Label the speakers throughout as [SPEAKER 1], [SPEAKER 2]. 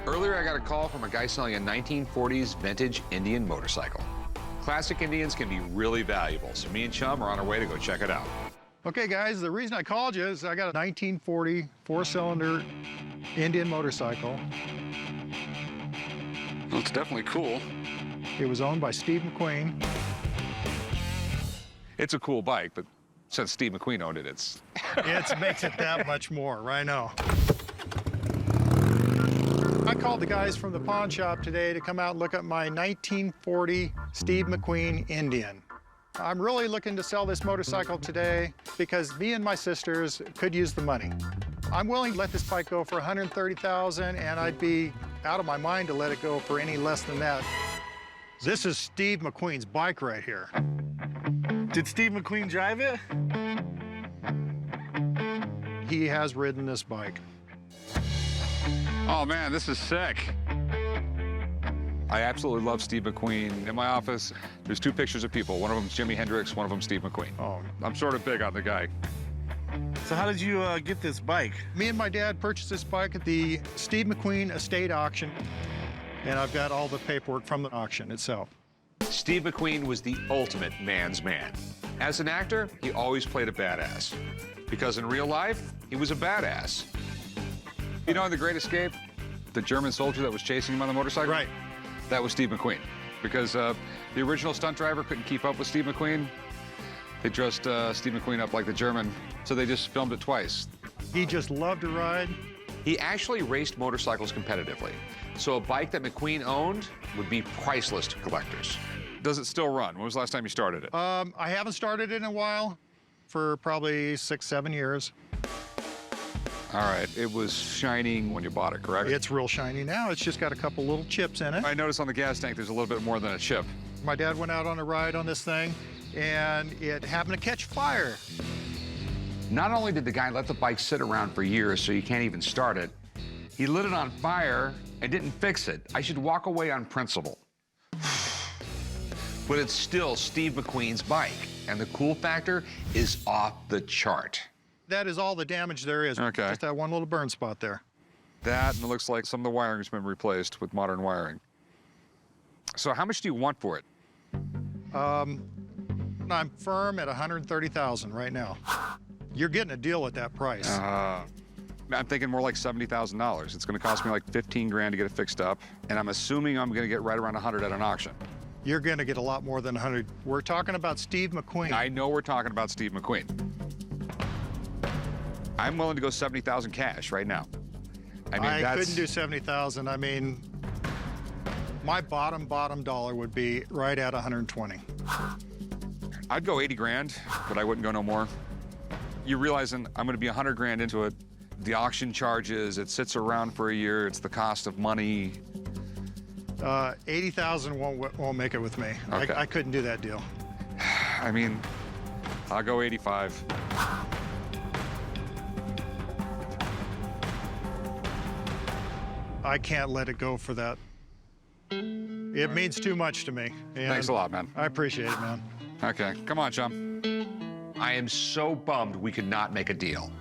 [SPEAKER 1] Earlier, I got a call from a guy selling a 1940s vintage Indian motorcycle. Classic Indians can be really valuable, so me and Chum are on our way to go check it out.
[SPEAKER 2] Okay, guys, the reason I called you is I got a 1940 four-cylinder Indian motorcycle.
[SPEAKER 3] Well, it's definitely cool.
[SPEAKER 2] It was owned by Steve McQueen.
[SPEAKER 1] It's a cool bike, but since Steve McQueen owned it,
[SPEAKER 2] It makes it that much more, I know. I called the guys from the pawn shop today to come out and look at my 1940 Steve McQueen Indian. I'm really looking to sell this motorcycle today because me and my sisters could use the money. I'm willing to let this bike go for $130,000, and I'd be out of my mind to let it go for any less than that. This is Steve McQueen's bike right here.
[SPEAKER 4] Did Steve McQueen drive it?
[SPEAKER 2] He has ridden this bike.
[SPEAKER 3] Oh, man, this is sick.
[SPEAKER 1] I absolutely love Steve McQueen. In my office, there's two pictures of people. One of them's Jimi Hendrix, one of them's Steve McQueen.
[SPEAKER 2] Oh,
[SPEAKER 1] I'm sort of big on the guy.
[SPEAKER 4] So how did you get this bike?
[SPEAKER 2] me and my dad purchased this bike at the Steve McQueen estate auction, and I've got all the paperwork from the auction itself.
[SPEAKER 1] Steve McQueen was the ultimate man's man. As an actor, he always played a badass. Because in real life, he was a badass. You know, in The Great Escape, the German soldier that was chasing him on the motorcycle?
[SPEAKER 2] Right.
[SPEAKER 1] That was Steve McQueen. Because the original stunt driver couldn't keep up with Steve McQueen. They dressed Steve McQueen up like the German, so they just filmed it twice.
[SPEAKER 2] He just loved to ride.
[SPEAKER 1] He actually raced motorcycles competitively. So a bike that McQueen owned would be priceless to collectors. Does it still run? When was the last time you started it?
[SPEAKER 2] I haven't started it in a while, for probably 6, 7 years.
[SPEAKER 1] All right, it was shining when you bought it, correct?
[SPEAKER 2] It's real shiny now. It's just got a couple little chips in it.
[SPEAKER 1] I noticed on the gas tank there's a little bit more than a chip.
[SPEAKER 2] My dad went out on a ride on this thing, and it happened to catch fire.
[SPEAKER 5] Not only did the guy let the bike sit around for years so you can't even start it, he lit it on fire and didn't fix it. I should walk away on principle.
[SPEAKER 1] But it's still Steve McQueen's bike, and the cool factor is off the chart.
[SPEAKER 2] That is all the damage there is.
[SPEAKER 1] Okay.
[SPEAKER 2] Just that one little burn spot there.
[SPEAKER 1] That, and it looks like some of the wiring's been replaced with modern wiring. So how much do you want for it?
[SPEAKER 2] I'm firm at $130,000 right now. You're getting a deal at that price.
[SPEAKER 1] I'm thinking more like $70,000. It's gonna cost me like 15 grand to get it fixed up, and I'm assuming I'm gonna get right around 100 at an auction.
[SPEAKER 2] You're gonna get a lot more than 100. We're talking about Steve McQueen.
[SPEAKER 1] I know we're talking about Steve McQueen. I'm willing to go 70,000 cash right now. I mean,
[SPEAKER 2] I
[SPEAKER 1] that's...
[SPEAKER 2] couldn't do 70,000. I mean, my bottom dollar would be right at 120.
[SPEAKER 1] I'd go 80 grand, but I wouldn't go no more. You're realizing I'm gonna be 100 grand into it. The auction charges, it sits around for a year, it's the cost of money.
[SPEAKER 2] 80,000 won't make it with me.
[SPEAKER 1] Okay.
[SPEAKER 2] I couldn't do that deal.
[SPEAKER 1] I mean, I'll go 85.
[SPEAKER 2] I can't let it go for that. It means too much to me. And
[SPEAKER 1] Thanks a lot, man.
[SPEAKER 2] I appreciate it, man.
[SPEAKER 1] Okay, come on, chum.
[SPEAKER 5] I am so bummed we could not make a deal.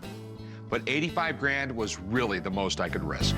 [SPEAKER 5] But 85 grand was really the most I could risk.